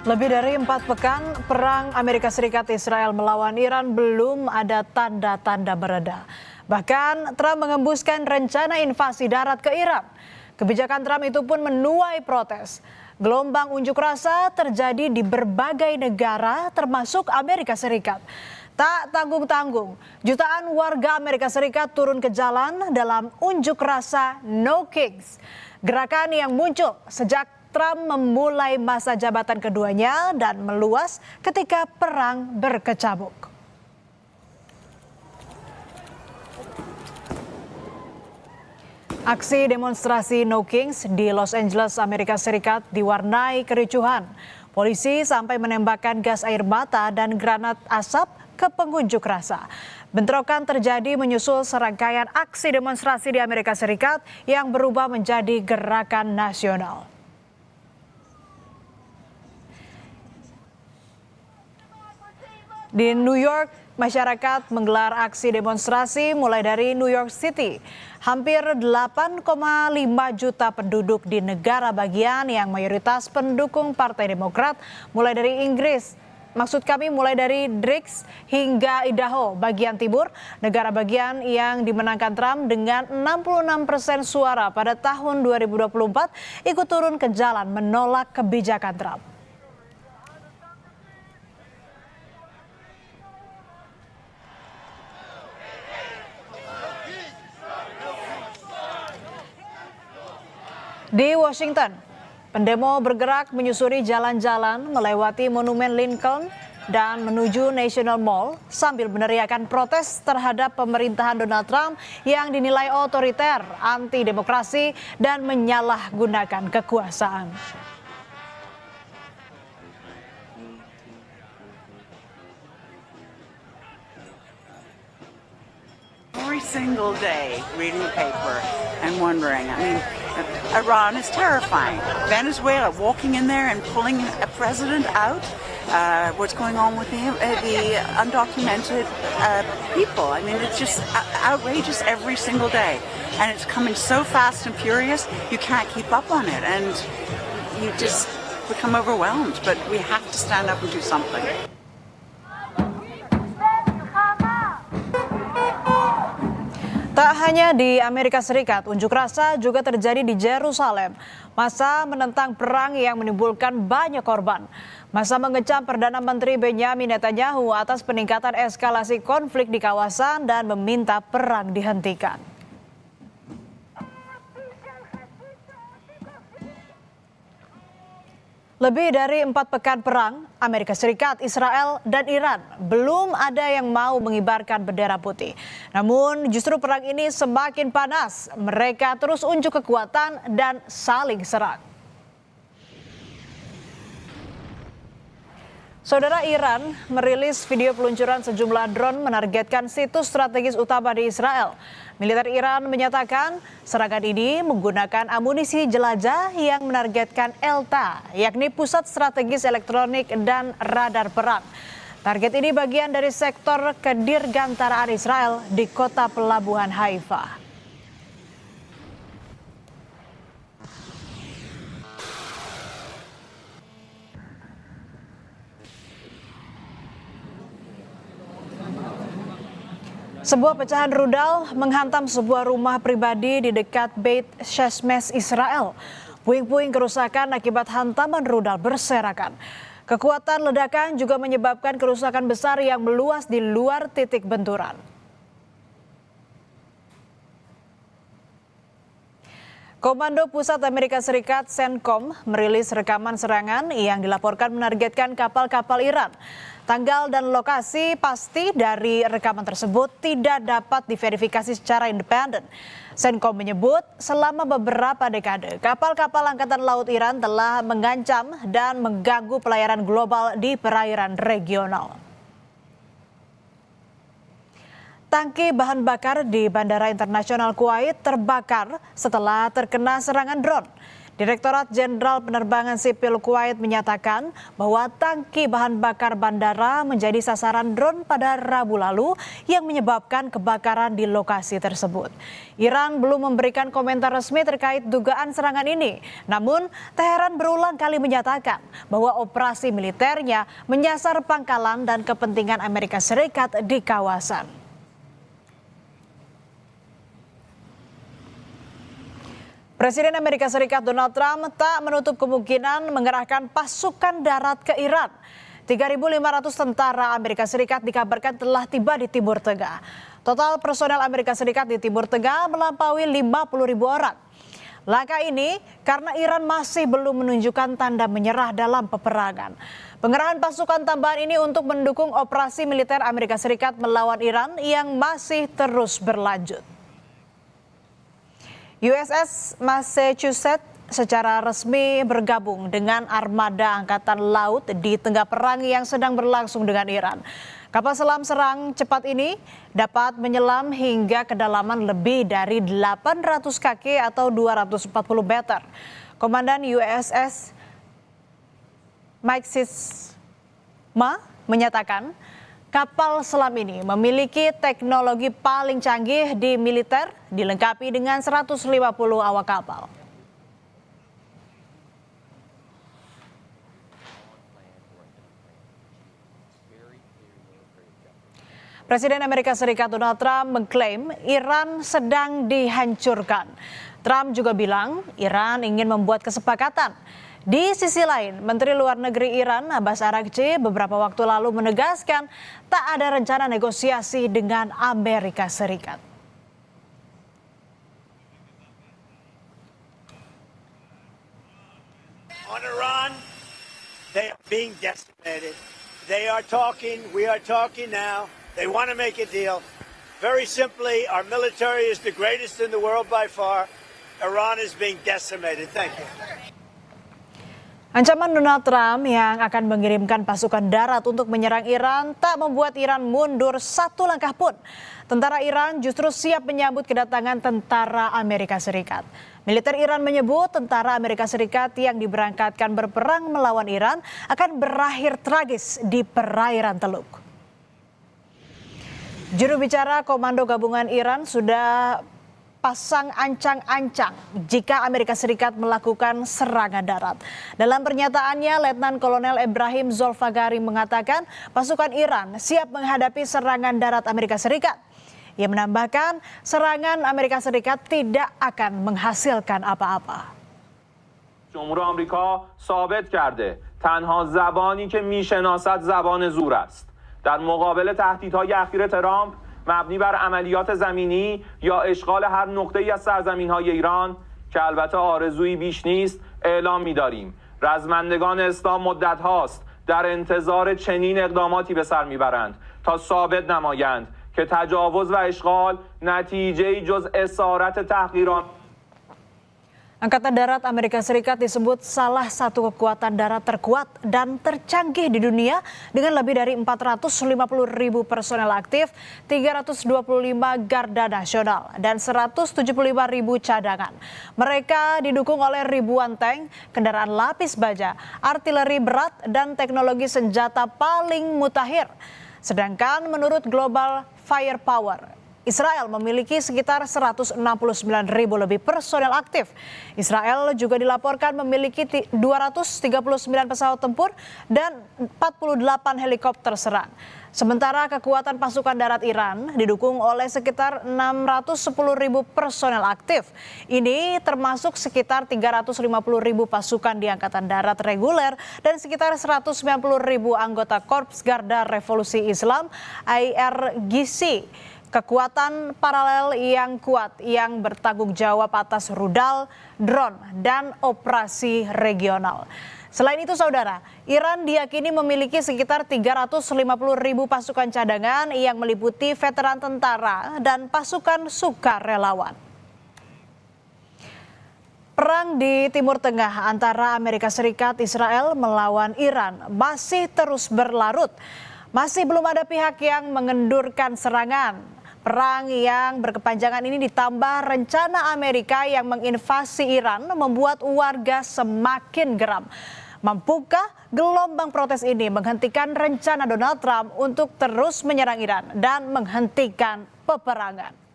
Lebih dari 4 pekan perang Amerika Serikat Israel melawan Iran belum ada tanda-tanda mereda. Bahkan Trump mengembuskan rencana invasi darat ke Iran. Kebijakan Trump itu pun menuai protes. Gelombang unjuk rasa terjadi di berbagai negara termasuk Amerika Serikat. Tak tanggung-tanggung, jutaan warga Amerika Serikat turun ke jalan dalam unjuk rasa No Kings. Gerakan yang muncul sejak Trump memulai masa jabatan keduanya dan meluas ketika perang berkecamuk. Aksi demonstrasi No Kings di Los Angeles, Amerika Serikat diwarnai kericuhan. Polisi sampai menembakkan gas air mata dan granat asap ke pengunjuk rasa. Bentrokan terjadi menyusul serangkaian aksi demonstrasi di Amerika Serikat yang berubah menjadi gerakan nasional. Di New York, masyarakat menggelar aksi demonstrasi mulai dari New York City. Hampir 8,5 juta penduduk di negara bagian yang mayoritas pendukung Partai Demokrat mulai dari Inggris. Maksud kami mulai dari Drix hingga Idaho bagian timur, negara bagian yang dimenangkan Trump dengan 66% suara pada tahun 2024 ikut turun ke jalan menolak kebijakan Trump. Di Washington, pendemo bergerak menyusuri jalan-jalan melewati Monumen Lincoln dan menuju National Mall sambil meneriakan protes terhadap pemerintahan Donald Trump yang dinilai otoriter, anti-demokrasi, dan menyalahgunakan kekuasaan. Every single day reading the paper and wondering. I mean, Iran is terrifying. Venezuela, walking in there and pulling a president out. What's going on with the undocumented people? I mean, it's just outrageous every single day. And it's coming so fast and furious, you can't keep up on it. And you just become overwhelmed. But we have to stand up and do something. Tak hanya di Amerika Serikat, unjuk rasa juga terjadi di Yerusalem. Massa menentang perang yang menimbulkan banyak korban. Massa mengecam Perdana Menteri Benjamin Netanyahu atas peningkatan eskalasi konflik di kawasan dan meminta perang dihentikan. Lebih dari 4 pekan perang, Amerika Serikat, Israel, dan Iran belum ada yang mau mengibarkan bendera putih. Namun justru perang ini semakin panas. Mereka terus unjuk kekuatan dan saling serang. Saudara, Iran merilis video peluncuran sejumlah drone menargetkan situs strategis utama di Israel. Militer Iran menyatakan serangan ini menggunakan amunisi jelajah yang menargetkan ELTA, yakni pusat strategis elektronik dan radar perang. Target ini bagian dari sektor kedirgantaraan Israel di kota pelabuhan Haifa. Sebuah pecahan rudal menghantam sebuah rumah pribadi di dekat Beit Shemesh, Israel. Puing-puing kerusakan akibat hantaman rudal berserakan. Kekuatan ledakan juga menyebabkan kerusakan besar yang meluas di luar titik benturan. Komando Pusat Amerika Serikat CENTCOM merilis rekaman serangan yang dilaporkan menargetkan kapal-kapal Iran. Tanggal dan lokasi pasti dari rekaman tersebut tidak dapat diverifikasi secara independen. CENTCOM menyebut selama beberapa dekade kapal-kapal Angkatan Laut Iran telah mengancam dan mengganggu pelayaran global di perairan regional. Tangki bahan bakar di Bandara Internasional Kuwait terbakar setelah terkena serangan drone. Direktorat Jenderal Penerbangan Sipil Kuwait menyatakan bahwa tangki bahan bakar bandara menjadi sasaran drone pada Rabu lalu yang menyebabkan kebakaran di lokasi tersebut. Iran belum memberikan komentar resmi terkait dugaan serangan ini. Namun, Teheran berulang kali menyatakan bahwa operasi militernya menyasar pangkalan dan kepentingan Amerika Serikat di kawasan. Presiden Amerika Serikat Donald Trump tak menutup kemungkinan mengerahkan pasukan darat ke Iran. 3.500 tentara Amerika Serikat dikabarkan telah tiba di Timur Tengah. Total personel Amerika Serikat di Timur Tengah melampaui 50.000 orang. Langkah ini karena Iran masih belum menunjukkan tanda menyerah dalam peperangan. Pengerahan pasukan tambahan ini untuk mendukung operasi militer Amerika Serikat melawan Iran yang masih terus berlanjut. USS Massachusetts secara resmi bergabung dengan armada angkatan laut di tengah perang yang sedang berlangsung dengan Iran. Kapal selam serang cepat ini dapat menyelam hingga kedalaman lebih dari 800 kaki atau 240 meter. Komandan USS Mike Sisma menyatakan kapal selam ini memiliki teknologi paling canggih di militer, dilengkapi dengan 150 awak kapal. Presiden Amerika Serikat Donald Trump mengklaim Iran sedang dihancurkan. Trump juga bilang Iran ingin membuat kesepakatan. Di sisi lain, Menteri Luar Negeri Iran Abbas Araghchi beberapa waktu lalu menegaskan tak ada rencana negosiasi dengan Amerika Serikat. On Iran, they are being decimated. They are talking, we are talking now. They want to make a deal. Very simply, our military is the greatest in the world by far. Iran is being decimated. Thank you. Ancaman Donald Trump yang akan mengirimkan pasukan darat untuk menyerang Iran tak membuat Iran mundur satu langkah pun. Tentara Iran justru siap menyambut kedatangan tentara Amerika Serikat. Militer Iran menyebut tentara Amerika Serikat yang diberangkatkan berperang melawan Iran akan berakhir tragis di perairan Teluk. Juru bicara Komando Gabungan Iran sudah pasang ancang-ancang jika Amerika Serikat melakukan serangan darat. Dalam pernyataannya, Letnan Kolonel Ibrahim Zolfagari mengatakan pasukan Iran siap menghadapi serangan darat Amerika Serikat. Ia menambahkan serangan Amerika Serikat tidak akan menghasilkan apa-apa. جمهور آمریکا ثابت کرده تنها زبانی که میشناسد زبان زور است. در مقابل تهدیدهای اخیر ترامپ مبنی بر عملیات زمینی یا اشغال هر نقطه‌ای از سرزمین‌های ایران که البته آرزویی بیش نیست اعلام می‌داریم. رزمندگان اسلام مدت هاست در انتظار چنین اقداماتی به سر میبرند تا ثابت نمایند که تجاوز و اشغال نتیجه‌ای جز اسارت تحقیرآمیز. Angkatan Darat Amerika Serikat disebut salah satu kekuatan darat terkuat dan tercanggih di dunia dengan lebih dari 450.000 personel aktif, 325 garda nasional, dan 175.000 cadangan. Mereka didukung oleh ribuan tank, kendaraan lapis baja, artileri berat, dan teknologi senjata paling mutakhir. Sedangkan menurut Global Firepower, Israel memiliki sekitar 169.000 lebih personel aktif. Israel juga dilaporkan memiliki 239 pesawat tempur dan 48 helikopter serang. Sementara kekuatan pasukan darat Iran didukung oleh sekitar 610.000 personel aktif. Ini termasuk sekitar 350.000 pasukan di Angkatan Darat reguler dan sekitar 190.000 anggota Korps Garda Revolusi Islam IRGC. Kekuatan paralel yang kuat yang bertanggung jawab atas rudal, drone, dan operasi regional. Selain itu saudara, Iran diyakini memiliki sekitar 350.000 pasukan cadangan yang meliputi veteran tentara dan pasukan sukarelawan. Perang di Timur Tengah antara Amerika Serikat Israel melawan Iran masih terus berlarut. Masih belum ada pihak yang mengendurkan serangan. Perang yang berkepanjangan ini ditambah rencana Amerika yang menginvasi Iran membuat warga semakin geram. Mampukah gelombang protes ini menghentikan rencana Donald Trump untuk terus menyerang Iran dan menghentikan peperangan?